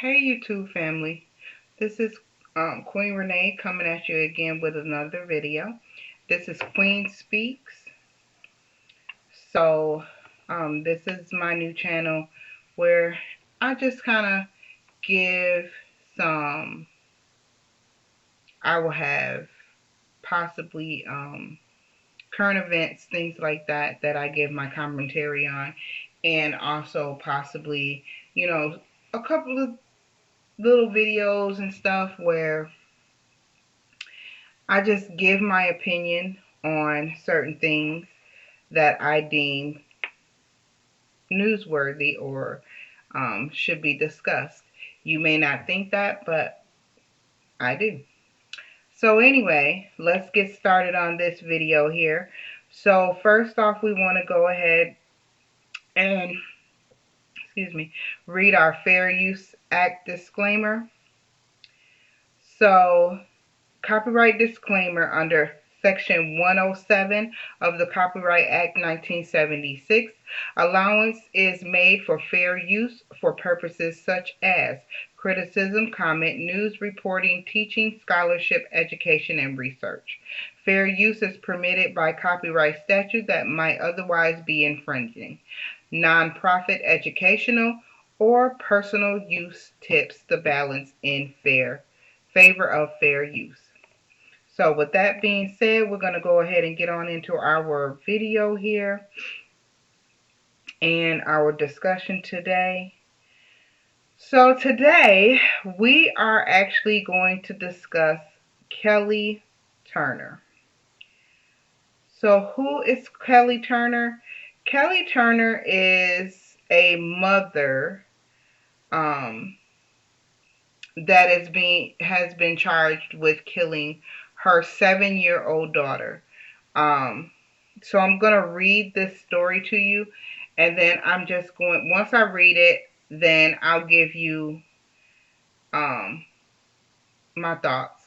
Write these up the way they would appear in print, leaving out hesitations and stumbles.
Hey YouTube family, this is Queen Renee coming at you again with another video. This is Queen Speaks. So this is my new channel where I just kind of give some, I will have possibly current events, things like that, that I give my commentary on, and also possibly, you know, a couple of little videos and stuff where I just give my opinion on certain things that I deem newsworthy or should be discussed. You may not think that, but I do. So anyway, let's get started on this video here. So first off, we want to go ahead and, excuse me, read our Fair Use Act disclaimer. So copyright disclaimer under Section 107 of the Copyright Act 1976. Allowance is made for fair use for purposes such as criticism, comment, news reporting, teaching, scholarship, education, and research. Fair use is permitted by copyright statute that might otherwise be infringing. Nonprofit, educational, or personal use tips the balance in favor of fair use. So with that being said, we're going to go ahead and get on into our video here and our discussion today. So today we are actually going to discuss Kelly Turner. So who is Kelly Turner? Kelly Turner is a mother that has been charged with killing her 7-year-old daughter. So I'm going to read this story to you, and then once I read it, then I'll give you my thoughts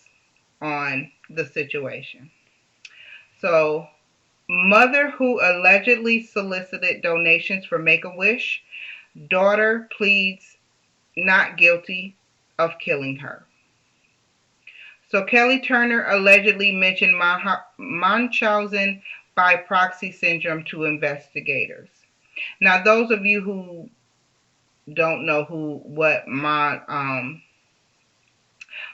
on the situation. So, mother who allegedly solicited donations for Make-A-Wish, daughter pleads not guilty of killing her. So Kelly Turner allegedly mentioned Munchausen by proxy syndrome to investigators. Now, those of you who don't know what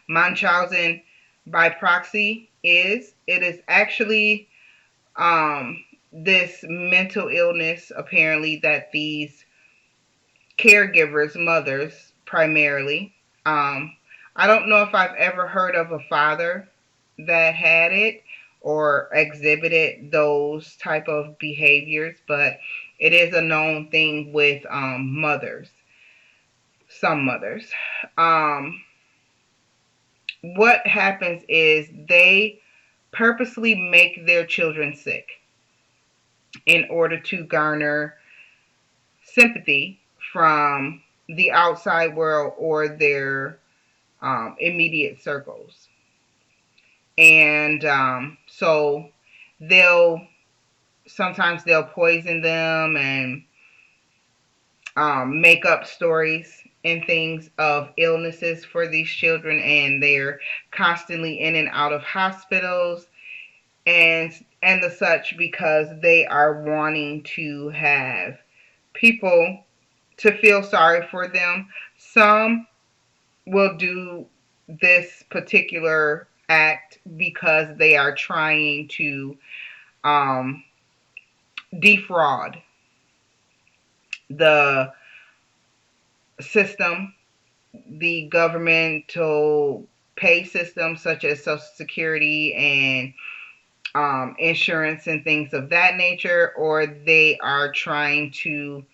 Munchausen by proxy is, it is actually this mental illness apparently that these caregivers, mothers primarily, I don't know if I've ever heard of a father that had it or exhibited those type of behaviors, but it is a known thing with mothers, some mothers. What happens is they purposely make their children sick in order to garner sympathy from the outside world or their immediate circles. And so sometimes they'll poison them and make up stories and things of illnesses for these children, and they're constantly in and out of hospitals and the such because they are wanting to have people to feel sorry for them. Some will do this particular act because they are trying to defraud the system, the governmental pay system, such as Social Security and insurance and things of that nature, or they are trying to,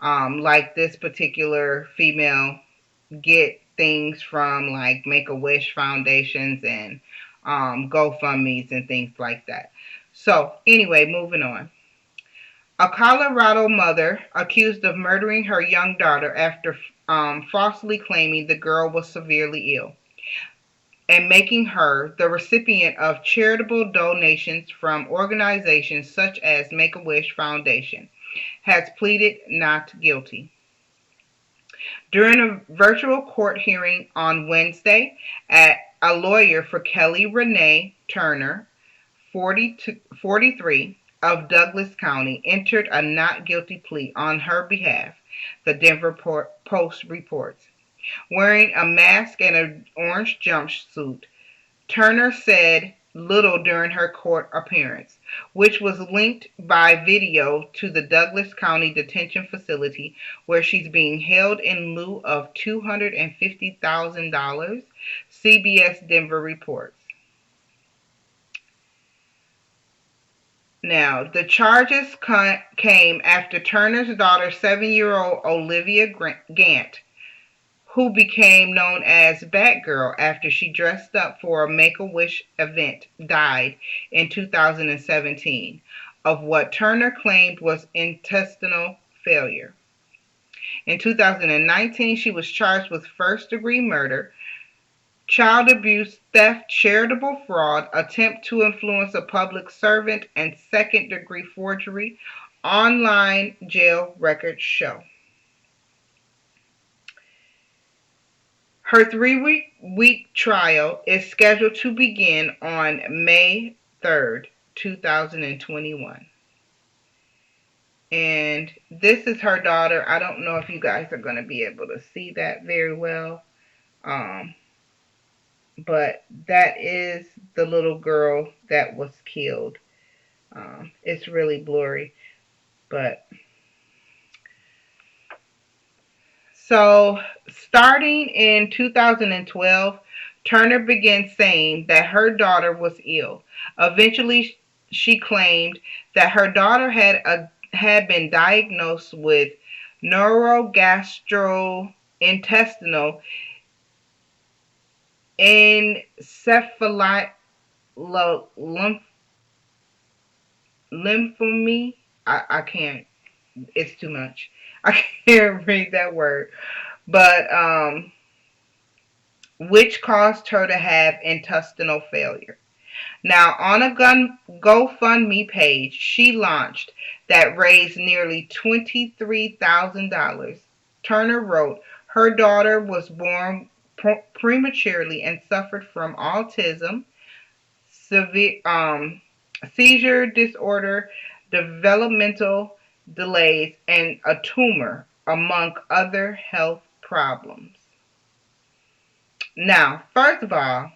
like this particular female, get things from like Make-A-Wish foundations and GoFundMe's and things like that. So anyway, moving on. A Colorado mother accused of murdering her young daughter after falsely claiming the girl was severely ill and making her the recipient of charitable donations from organizations such as Make-A-Wish Foundation has pleaded not guilty. During a virtual court hearing on Wednesday, a lawyer for Kelly Renee Turner, 43, of Douglas County, entered a not guilty plea on her behalf, the Denver Post reports. Wearing a mask and an orange jumpsuit, Turner said little during her court appearance, which was linked by video to the Douglas County Detention Facility where she's being held in lieu of $250,000, CBS Denver reports. Now, the charges came after Turner's daughter, 7-year-old Olivia Gant, who became known as Batgirl after she dressed up for a Make-A-Wish event, died in 2017 of what Turner claimed was intestinal failure. In 2019, she was charged with first-degree murder, child abuse, theft, charitable fraud, attempt to influence a public servant, and second-degree forgery, online jail records show. Her 3-week trial is scheduled to begin on May 3rd, 2021. And this is her daughter. I don't know if you guys are going to be able to see that very well. But that is the little girl that was killed. It's really blurry. But so, starting in 2012, Turner began saying that her daughter was ill. Eventually, she claimed that her daughter had been diagnosed with neurogastrointestinal lymphoma. I can't. It's too much. I can't read that word. But which caused her to have intestinal failure. Now, on a GoFundMe page she launched that raised nearly $23,000, Turner wrote, her daughter was born prematurely and suffered from autism, severe seizure disorder, developmental delays, and a tumor, among other health problems. Now, first of all,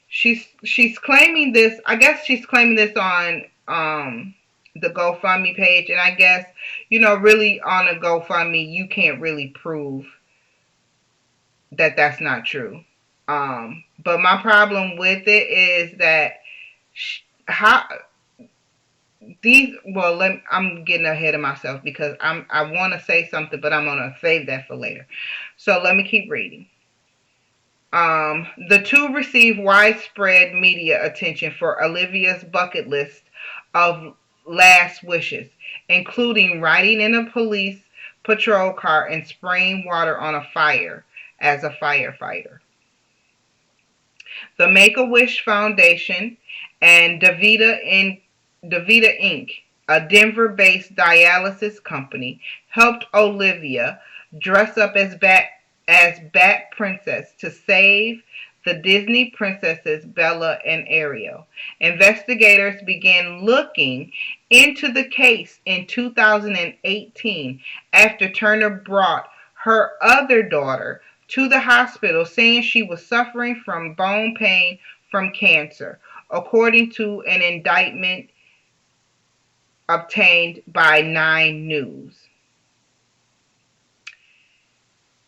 she's claiming this. I guess she's claiming this on the GoFundMe page, and I guess really on a GoFundMe you can't really prove that that's not true. But my problem with it is that how I'm getting ahead of myself because I want to say something, but I'm gonna save that for later. So let me keep reading. The two received widespread media attention for Olivia's bucket list of last wishes, including riding in a police patrol car and spraying water on a fire as a firefighter. The Make-A-Wish Foundation and DaVita Inc., a Denver-based dialysis company, helped Olivia dress up as Bat Princess to save the Disney princesses Bella and Ariel. Investigators began looking into the case in 2018 after Turner brought her other daughter to the hospital saying she was suffering from bone pain from cancer, according to an indictment obtained by 9 News.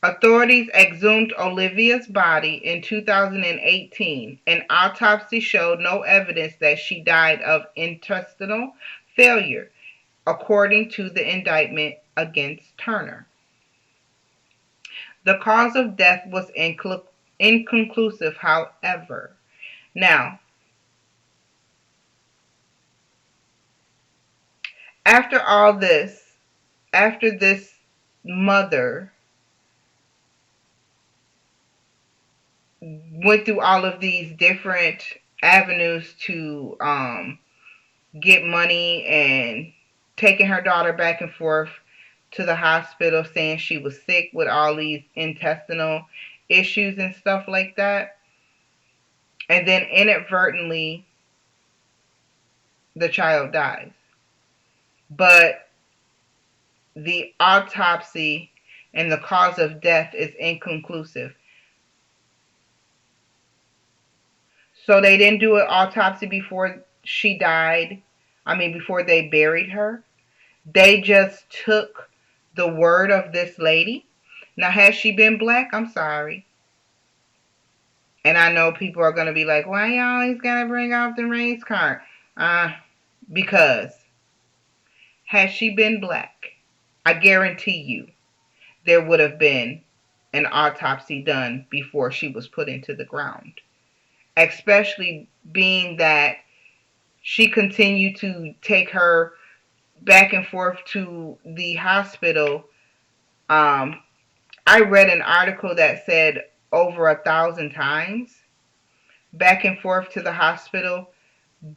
Authorities exhumed Olivia's body in 2018. An autopsy showed no evidence that she died of intestinal failure, according to the indictment against Turner. The cause of death was inconclusive, however. Now, after this mother went through all of these different avenues to get money and taking her daughter back and forth to the hospital saying she was sick with all these intestinal issues and stuff like that. And then inadvertently, the child dies. But the autopsy and the cause of death is inconclusive. So they didn't do an autopsy before she died. I mean, before they buried her. They just took the word of this lady. Now, has she been black? I'm sorry. And I know people are going to be like, why you always got to bring up the race card? Because had she been black, I guarantee you there would have been an autopsy done before she was put into the ground. Especially being that she continued to take her back and forth to the hospital. I read an article that said over 1,000 times back and forth to the hospital,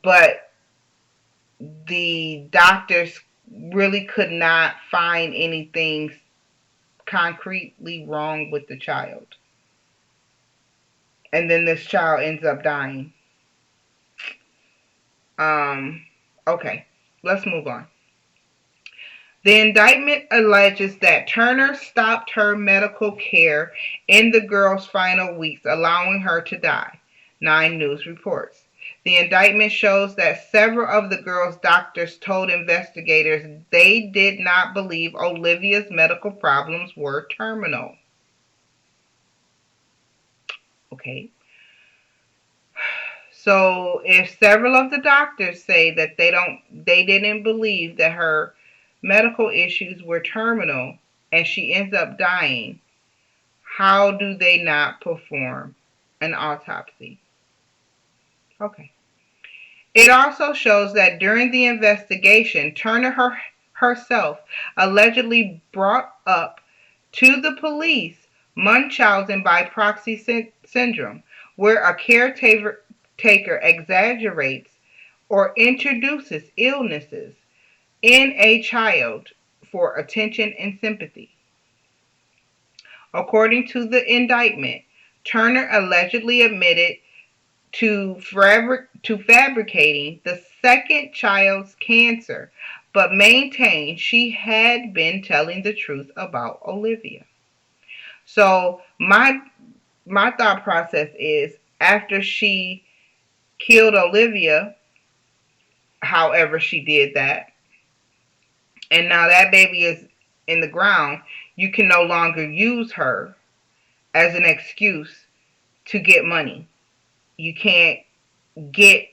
but the doctors really could not find anything concretely wrong with the child. And then this child ends up dying. Okay, let's move on. The indictment alleges that Turner stopped her medical care in the girl's final weeks, allowing her to die. 9 News reports. The indictment shows that several of the girl's doctors told investigators they did not believe Olivia's medical problems were terminal. Okay. So if several of the doctors say that they didn't believe that her medical issues were terminal and she ends up dying, how do they not perform an autopsy? Okay. It also shows that during the investigation, Turner herself allegedly brought up to the police Munchausen by proxy syndrome, where a caretaker exaggerates or introduces illnesses in a child for attention and sympathy. According to the indictment, Turner allegedly admitted to fabricating the second child's cancer, but maintained she had been telling the truth about Olivia. So my thought process is after she killed Olivia, however she did that, and now that baby is in the ground, you can no longer use her as an excuse to get money. You can't get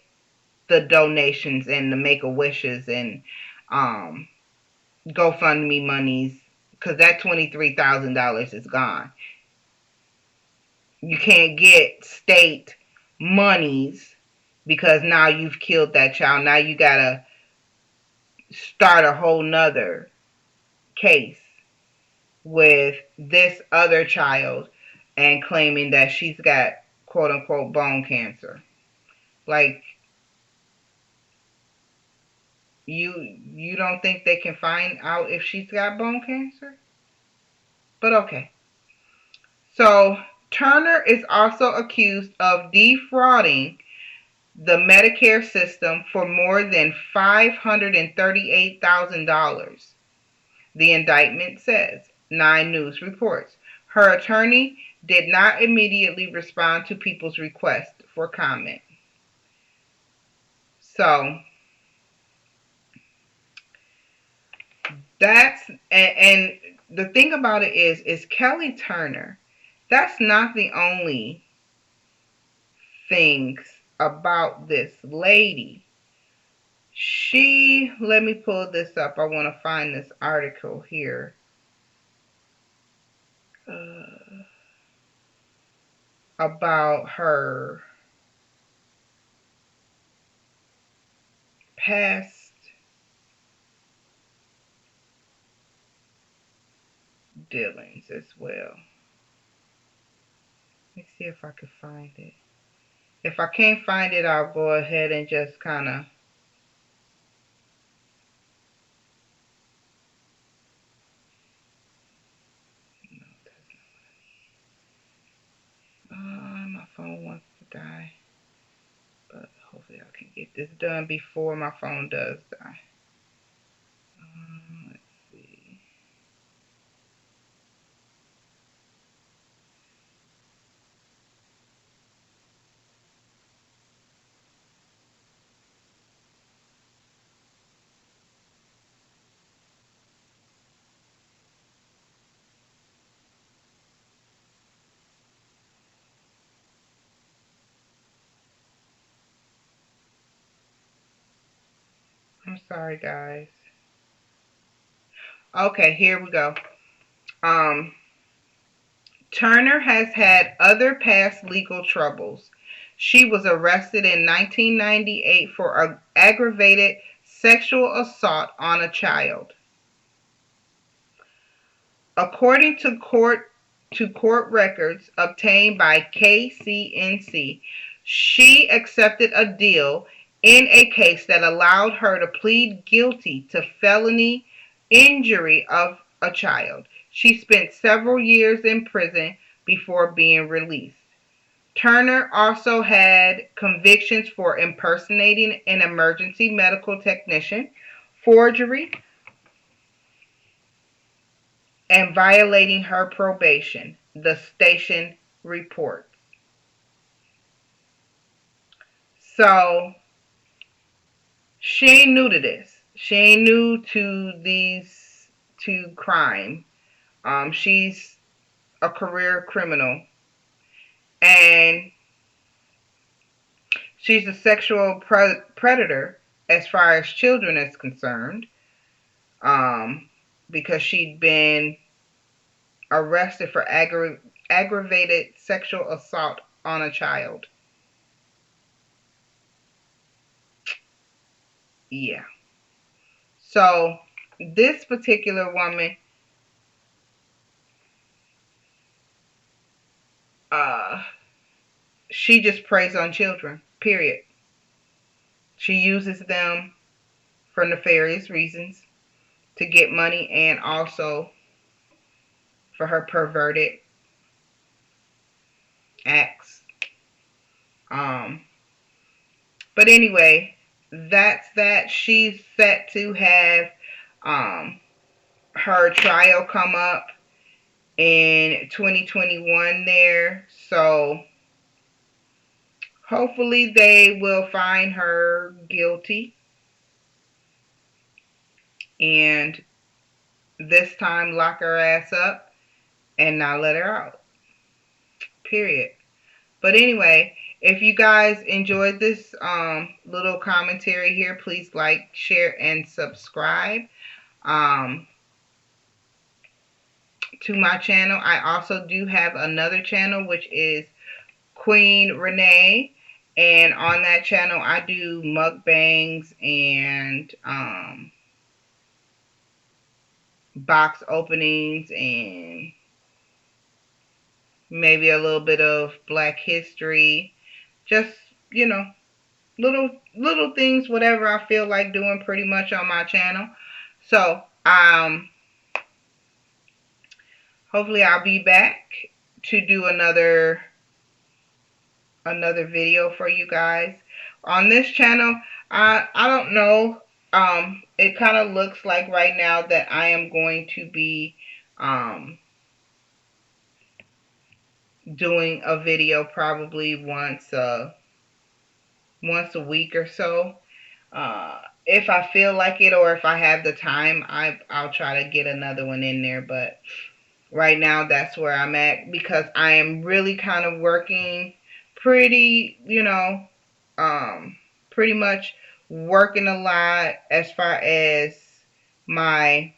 the donations and the make-a-wishes and um, GoFundMe monies because that $23,000 is gone. You can't get state monies because now you've killed that child. Now you gotta start a whole nother case with this other child and claiming that she's got quote unquote bone cancer. Like you don't think they can find out if she's got bone cancer? But okay. So Turner is also accused of defrauding the Medicare system for more than $538,000. The indictment says. 9 News reports. Her attorney did not immediately respond to people's request for comment. So that's and the thing about it is Kelly Turner. That's not the only things about this lady. Let me pull this up. I want to find this article here. About her past dealings as well. Let me see if I can find it. If I can't find it, I'll go ahead and just kind of this done before my phone does die. Let's see. I'm sorry, guys. Okay, here we go. Um, Turner has had other past legal troubles. She was arrested in 1998 for aggravated sexual assault on a child. According to court records obtained by KCNC, she accepted a deal in a case that allowed her to plead guilty to felony injury of a child. She spent several years in prison before being released. Turner also had convictions for impersonating an emergency medical technician, forgery, and violating her probation, the station reports. So she ain't new to this. She ain't new to these to crime. She's a career criminal, and she's a sexual predator as far as children is concerned. Um, because she'd been arrested for aggravated sexual assault on a child. Yeah. So this particular woman, uh, she just preys on children. Period. She uses them for nefarious reasons to get money and also for her perverted acts. Um, but anyway, that's that. She's set to have um, her trial come up in 2021 there. So hopefully they will find her guilty and this time lock her ass up and not let her out. Period. But anyway, if you guys enjoyed this little commentary here, please like, share, and subscribe um, to my channel. I also do have another channel, which is Queen Renee. And on that channel, I do mukbangs and box openings and maybe a little bit of Black history. Just, you know, little things, whatever I feel like doing pretty much on my channel. So, hopefully I'll be back to do another video for you guys. On this channel, I don't know. It kind of looks like right now that I am going to be doing a video probably once a week or so. If I feel like it or if I have the time, I'll try to get another one in there. But right now, that's where I'm at because I am really kind of working pretty, pretty much working a lot as far as my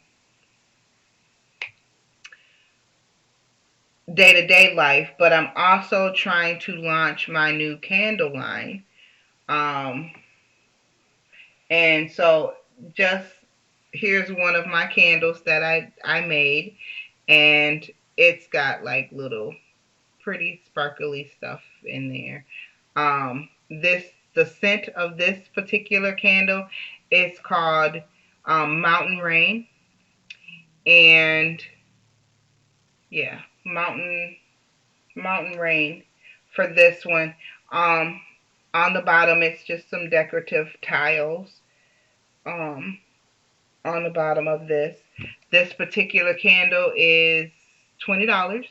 day-to-day life. But I'm also trying to launch my new candle line. Um, And so just here's one of my candles that I made, and it's got like little pretty sparkly stuff in there. The scent of this particular candle is called Mountain Rain, and yeah, Mountain Rain for this one. On the bottom, it's just some decorative tiles. Um, on the bottom of this. This particular candle is $20.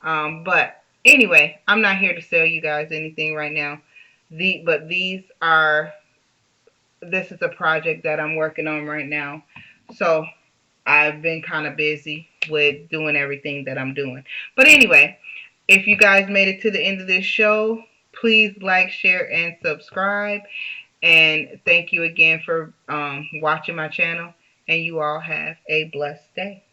But anyway, I'm not here to sell you guys anything right now. But this is a project that I'm working on right now. So I've been kind of busy with doing everything that I'm doing. But anyway, if you guys made it to the end of this show, please like, share, and subscribe. And thank you again for watching my channel. And you all have a blessed day.